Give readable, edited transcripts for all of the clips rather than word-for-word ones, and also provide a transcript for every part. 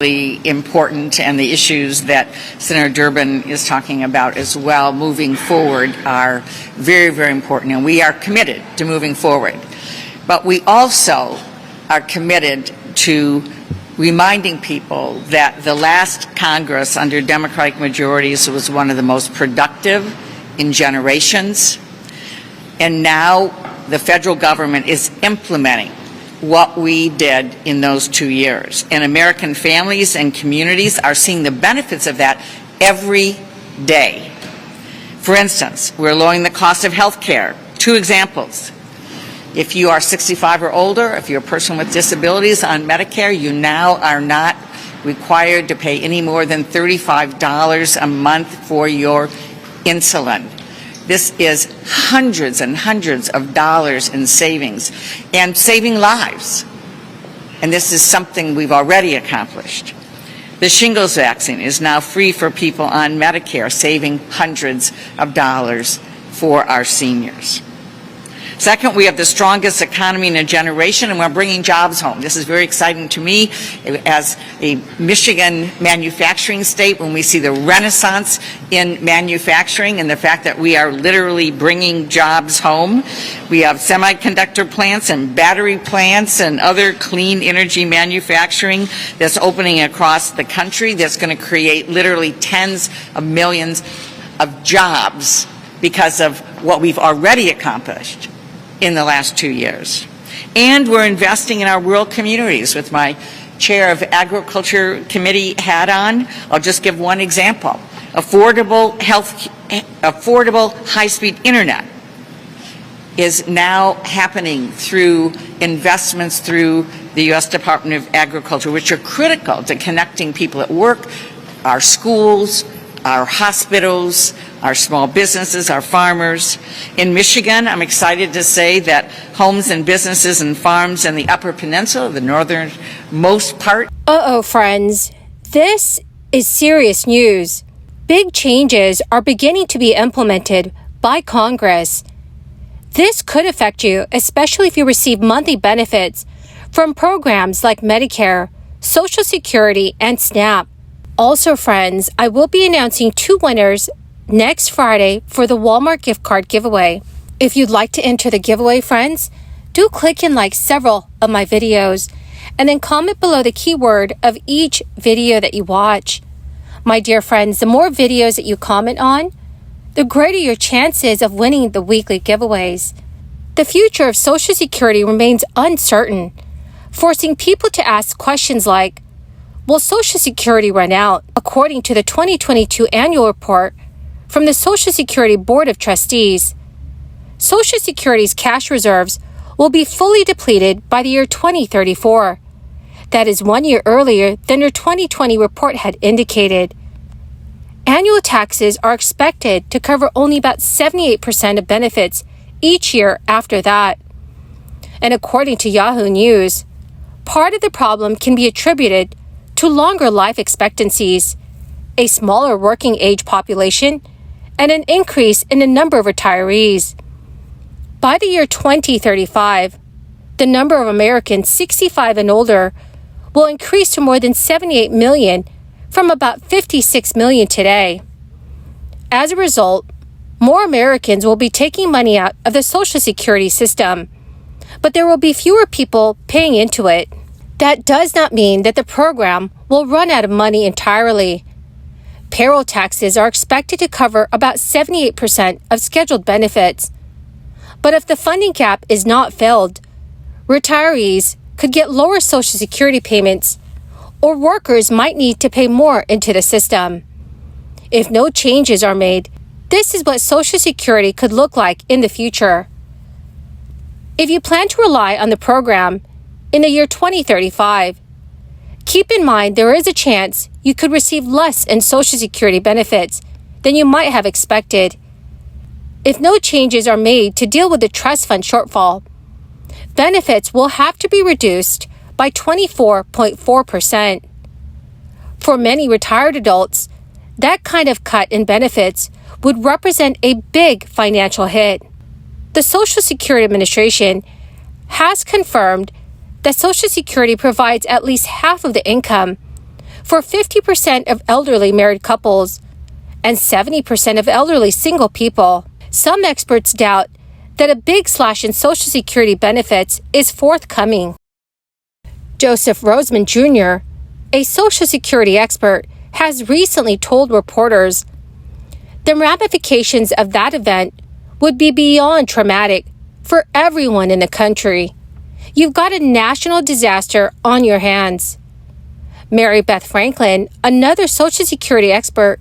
important, and the issues that Senator Durbin is talking about as well moving forward are very, very important, and we are committed to moving forward. But we also are committed to reminding people that the last Congress under Democratic majorities was one of the most productive in generations, and now the federal government is implementing what we did in those 2 years. And American families and communities are seeing the benefits of that every day. For instance, we're lowering the cost of health care. 2 examples. If you are 65 or older, if you're a person with disabilities on Medicare, you now are not required to pay any more than $35 a month for your insulin. This is hundreds and hundreds of dollars in savings and saving lives. And this is something we've already accomplished. The shingles vaccine is now free for people on Medicare, saving hundreds of dollars for our seniors. Second, we have the strongest economy in a generation, and we're bringing jobs home. This is very exciting to me as a Michigan manufacturing state, when we see the renaissance in manufacturing and the fact that we are literally bringing jobs home. We have semiconductor plants and battery plants and other clean energy manufacturing that's opening across the country that's going to create literally tens of millions of jobs because of what we've already accomplished in the last 2 years. And we're investing in our rural communities. With my chair of agriculture committee hat on, I'll just give one example. Affordable high-speed internet is now happening through investments through the U.S. Department of Agriculture, which are critical to connecting people at work, our schools, our hospitals, our small businesses, our farmers. In Michigan, I'm excited to say that homes and businesses and farms in the Upper Peninsula, the northernmost part. Friends, this is serious news. Big changes are beginning to be implemented by Congress. This could affect you, especially if you receive monthly benefits from programs like Medicare, Social Security, and SNAP. Also, friends, I will be announcing 2 winners next Friday for the Walmart gift card giveaway. If you'd like to enter the giveaway, friends, do click and like several of my videos and then comment below the keyword of each video that you watch. My dear friends, the more videos that you comment on, the greater your chances of winning the weekly giveaways. The future of Social Security remains uncertain, forcing people to ask questions like, will Social Security run out? According to the 2022 annual report from the Social Security Board of Trustees, Social Security's cash reserves will be fully depleted by the year 2034. That is 1 year earlier than your 2020 report had indicated. Annual taxes are expected to cover only about 78% of benefits each year after that. And according to Yahoo News, part of the problem can be attributed to longer life expectancies, a smaller working age population, and an increase in the number of retirees. By the year 2035, the number of Americans 65 and older will increase to more than 78 million from about 56 million today. As a result, more Americans will be taking money out of the Social Security system, but there will be fewer people paying into it. That does not mean that the program will run out of money entirely. Payroll taxes are expected to cover about 78% of scheduled benefits. But if the funding gap is not filled, retirees could get lower Social Security payments, or workers might need to pay more into the system. If no changes are made, this is what Social Security could look like in the future. If you plan to rely on the program in the year 2035, keep in mind there is a chance you could receive less in Social Security benefits than you might have expected. If no changes are made to deal with the trust fund shortfall, benefits will have to be reduced by 24.4%. For many retired adults, that kind of cut in benefits would represent a big financial hit. The Social Security Administration has confirmed that Social Security provides at least half of the income for 50% of elderly married couples and 70% of elderly single people. Some experts doubt that a big slash in Social Security benefits is forthcoming. Joseph Roseman Jr., a Social Security expert, has recently told reporters the ramifications of that event would be beyond traumatic for everyone in the country. You've got a national disaster on your hands. Mary Beth Franklin, another Social Security expert,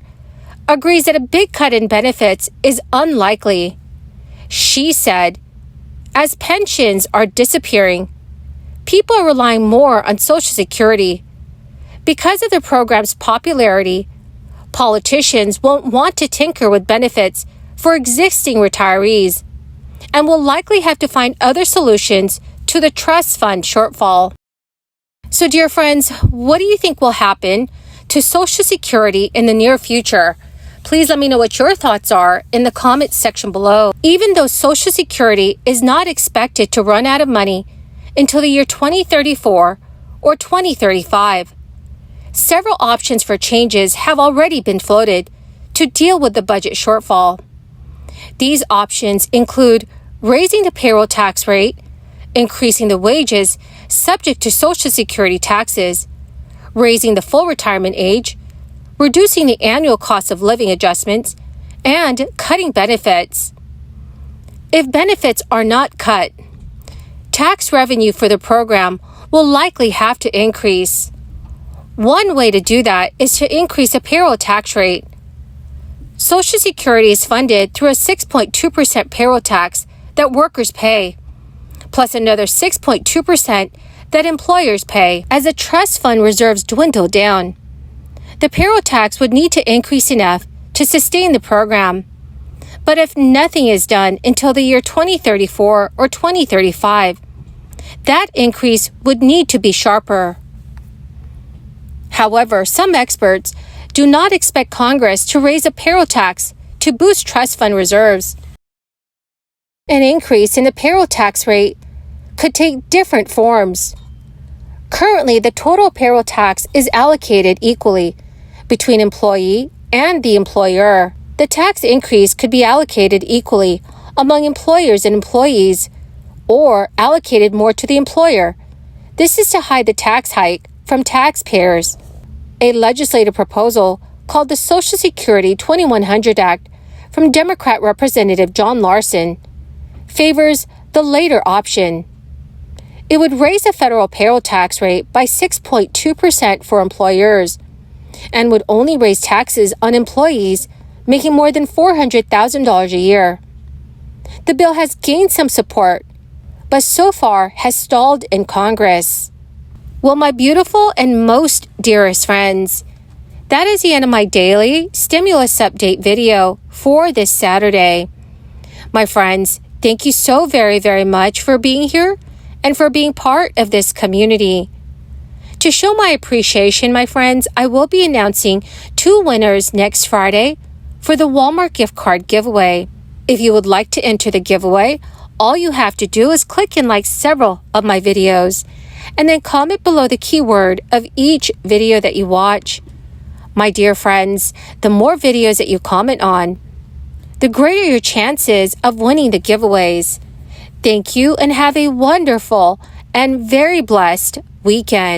agrees that a big cut in benefits is unlikely. She said, as pensions are disappearing, people are relying more on Social Security. Because of the program's popularity, politicians won't want to tinker with benefits for existing retirees and will likely have to find other solutions to the trust fund shortfall. So, dear friends, what do you think will happen to Social Security in the near future? Please let me know what your thoughts are in the comments section below. Even though Social Security is not expected to run out of money until the year 2034 or 2035, several options for changes have already been floated to deal with the budget shortfall. These options include raising the payroll tax rate, increasing the wages subject to Social Security taxes, raising the full retirement age, reducing the annual cost of living adjustments, and cutting benefits. If benefits are not cut, tax revenue for the program will likely have to increase. One way to do that is to increase the payroll tax rate. Social Security is funded through a 6.2% payroll tax that workers pay, plus another 6.2% that employers pay. As the trust fund reserves dwindle down, the payroll tax would need to increase enough to sustain the program. But if nothing is done until the year 2034 or 2035, that increase would need to be sharper. However, some experts do not expect Congress to raise a payroll tax to boost trust fund reserves. An increase in the payroll tax rate could take different forms. Currently, the total payroll tax is allocated equally between employee and the employer. The tax increase could be allocated equally among employers and employees, or allocated more to the employer. This is to hide the tax hike from taxpayers. A legislative proposal called the Social Security 2100 Act from Democrat Representative John Larson favors the later option. It would raise the federal payroll tax rate by 6.2% for employers and would only raise taxes on employees making more than $400,000 a year. The bill has gained some support, but so far has stalled in Congress. Well, my beautiful and most dearest friends, that is the end of my daily stimulus update video for this Saturday. My friends, thank you so very, very much for being here and for being part of this community. To show my appreciation, my friends, I will be announcing 2 winners next Friday for the Walmart gift card giveaway. If you would like to enter the giveaway, all you have to do is click and like several of my videos and then comment below the keyword of each video that you watch. My dear friends, the more videos that you comment on, the greater your chances of winning the giveaways. Thank you and have a wonderful and very blessed weekend.